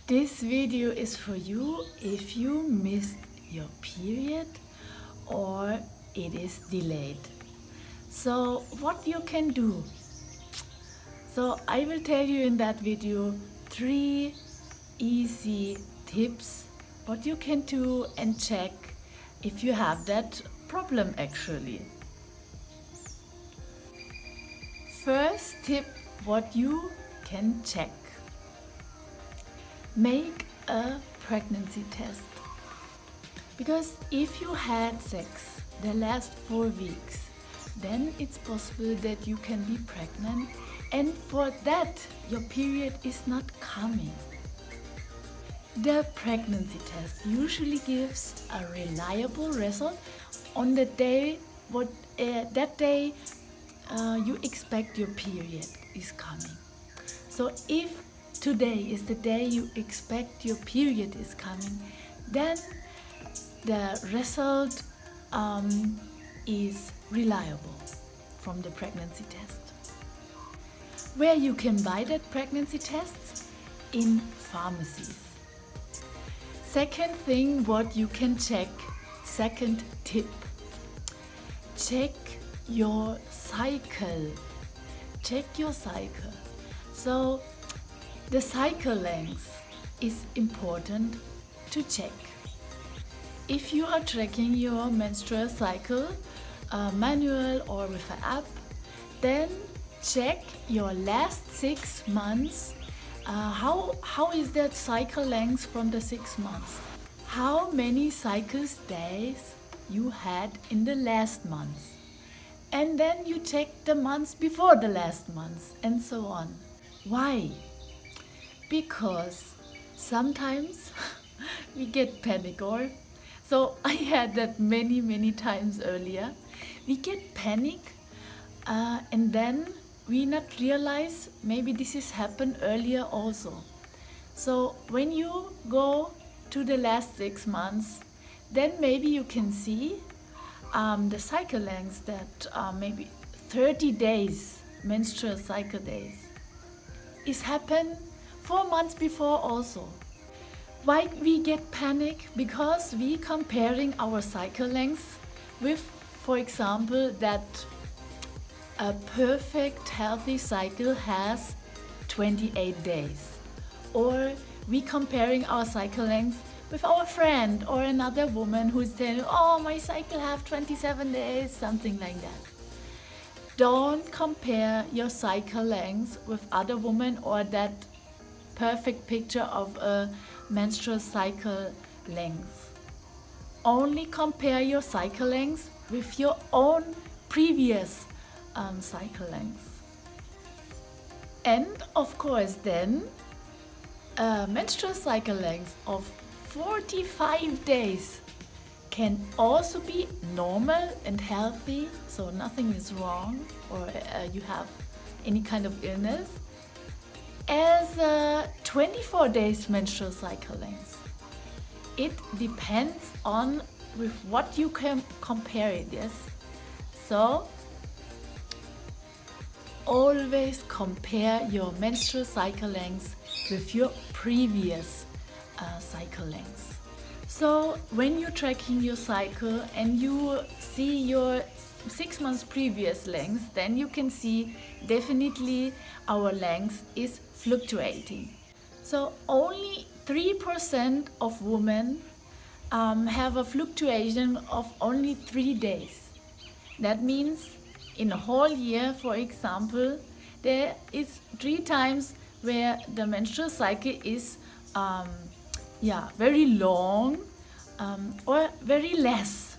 This video is for you if you missed your period or it is delayed. So what you can do? So I will tell you in that video 3 easy tips what you can do and check if you have that problem actually. First tip what you can check. Make a pregnancy test. Because if you had sex the last 4 weeks, then it's possible that you can be pregnant, and for that your period is not coming. The pregnancy test usually gives a reliable result on the day you expect your period is coming. So if today is the day you expect your period is coming, then the result is reliable from the pregnancy test. Where you can buy that pregnancy tests? In pharmacies. Second thing what you can check, second tip, check your cycle. Check your cycle. So the cycle length is important to check. If you are tracking your menstrual cycle, manual or with an app, then check your last 6 months. How is that cycle length from the 6 months? How many cycles days you had in the last month? And then you check the months before the last month and so on. Why? Because sometimes we get panic, or so I had that many times earlier. We get panic and then we not realize maybe this has happened earlier also. So when you go to the last 6 months, then maybe you can see the cycle lengths that maybe 30 days, menstrual cycle days, is happened 4 months before also. Why we get panic? Because we comparing our cycle lengths with, for example, that a perfect healthy cycle has 28 days. Or we comparing our cycle lengths with our friend or another woman who's saying, oh, my cycle have 27 days, something like that. Don't compare your cycle lengths with other women or that perfect picture of a menstrual cycle length. Only compare your cycle length with your own previous cycle length. And of course then a menstrual cycle length of 45 days can also be normal and healthy, so nothing is wrong or you have any kind of illness, as a 24 days menstrual cycle length. It depends on with what you can compare it, yes? So always compare your menstrual cycle length with your previous cycle length. So when you're tracking your cycle and you see your 6 months previous length, then you can see definitely our length is fluctuating. So only 3% of women have a fluctuation of only 3 days. That means in a whole year, for example, there is 3 times where the menstrual cycle is very long or very less.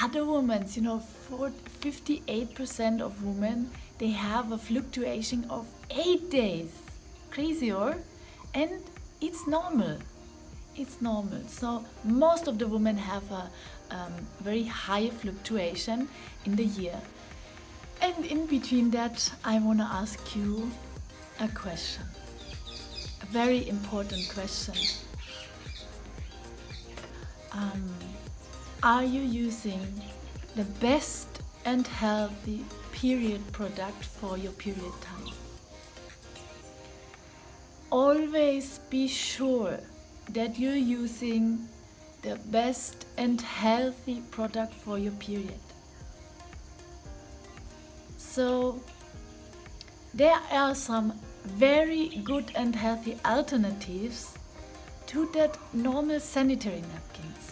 Other women, 58% of women, they have a fluctuation of 8 days. Crazy, or? And it's normal. It's normal. So most of the women have a very high fluctuation in the year. And in between that, I want to ask you a question. A very important question. Are you using the best and healthy period product for your period time? always be sure that you're using the best and healthy product for your period. So there are some very good and healthy alternatives to that normal sanitary napkins.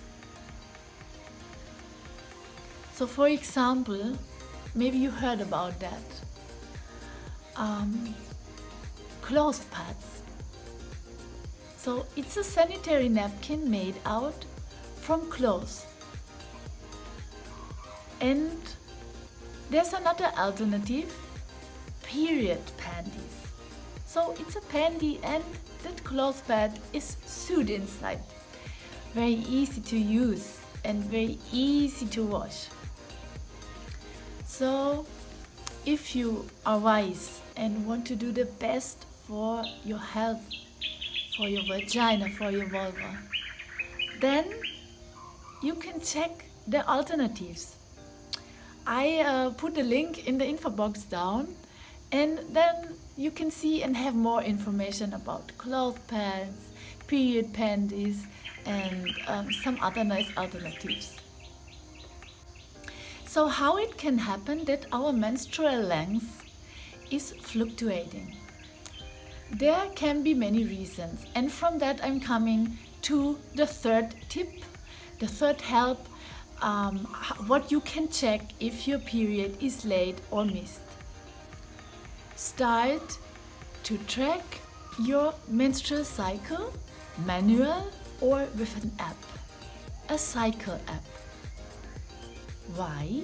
So for example, maybe you heard about that. Cloth pads. So it's a sanitary napkin made out from cloth. And there's another alternative, period panties. So it's a panty and that cloth pad is sewed inside. Very easy to use and very easy to wash. So if you are wise and want to do the best for your health, for your vagina, for your vulva, then you can check the alternatives. I put the link in the info box down, and then you can see and have more information about cloth pads, period panties, and some other nice alternatives. So how it can happen that our menstrual length is fluctuating? There can be many reasons, and from that I'm coming to the third tip, the third help, what you can check if your period is late or missed. Start to track your menstrual cycle, manual or with an app, a cycle app. Why?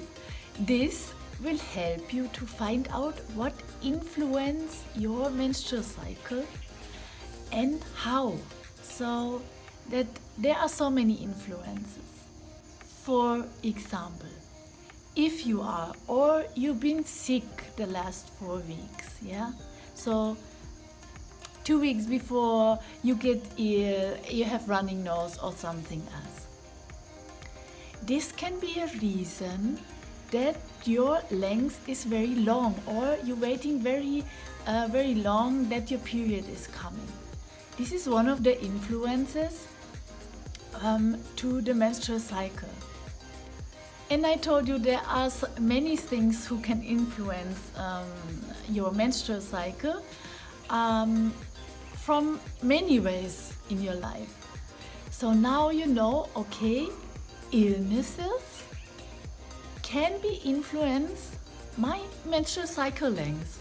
This will help you to find out what influence your menstrual cycle and how. So that there are so many influences. For example, if you are or you've been sick the last 4 weeks, yeah? So 2 weeks before you get ill, you have running nose or something else. This can be a reason that your length is very long, or you're waiting very long that your period is coming. This is one of the influences to the menstrual cycle. And I told you there are many things who can influence your menstrual cycle from many ways in your life. So now you know, okay, illnesses can be influence my menstrual cycle length.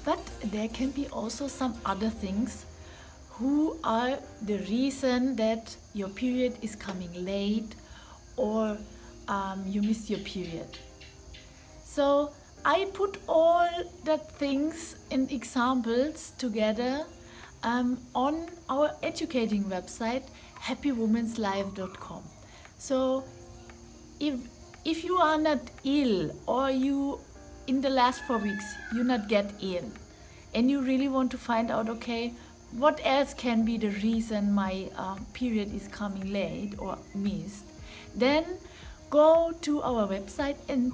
But there can be also some other things who are the reason that your period is coming late or you miss your period. So I put all the things and examples together on our educating website, happywomenslife.com. So if you are not ill, or you in the last 4 weeks you not get ill, and you really want to find out, okay, what else can be the reason my period is coming late or missed, then go to our website and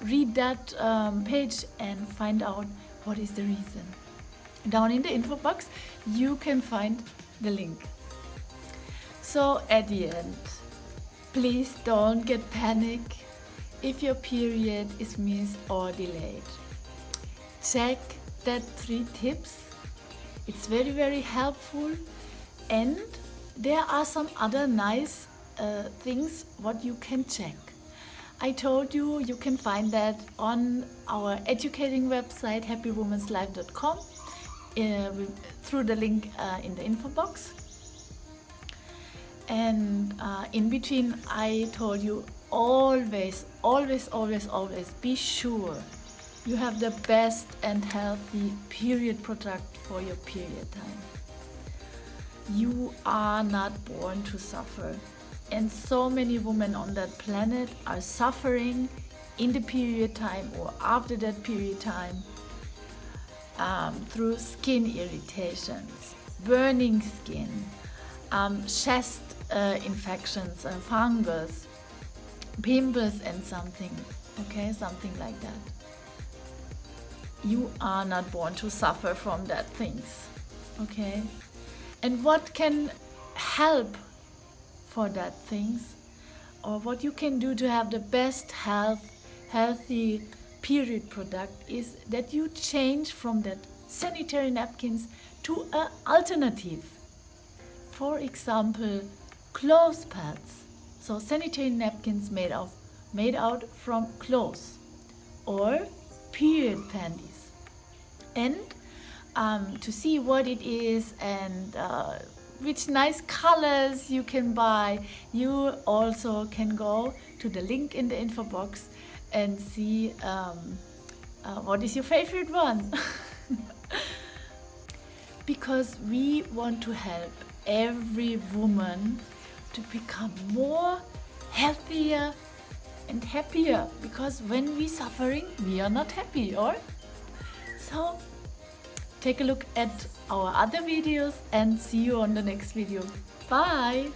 read that page and find out what is the reason. Down in the info box you can find the link. So at the end, please don't get panic if your period is missed or delayed. Check that 3 tips. It's very, very helpful, and there are some other nice things what you can check. I told you you can find that on our educating website, happywomenslife.com, through the link in the info box. And in between, I told you always be sure you have the best and healthy period product for your period time. You are not born to suffer, and so many women on that planet are suffering in the period time or after that period time through skin irritations, burning skin, chest infections, fungus, pimples and something like that. you are not born to suffer from that things. Okay? And what can help for that things, or what you can do to have the best healthy period product, is that you change from that sanitary napkins to an alternative. For example, clothes pads. So sanitary napkins made out from clothes, or period panties. And to see what it is and which nice colors you can buy, you also can go to the link in the info box and see what is your favorite one. Because we want to help every woman to become more healthier and happier, because when we suffering, we are not happy, or so. Take a look at our other videos and see you on the next video. Bye!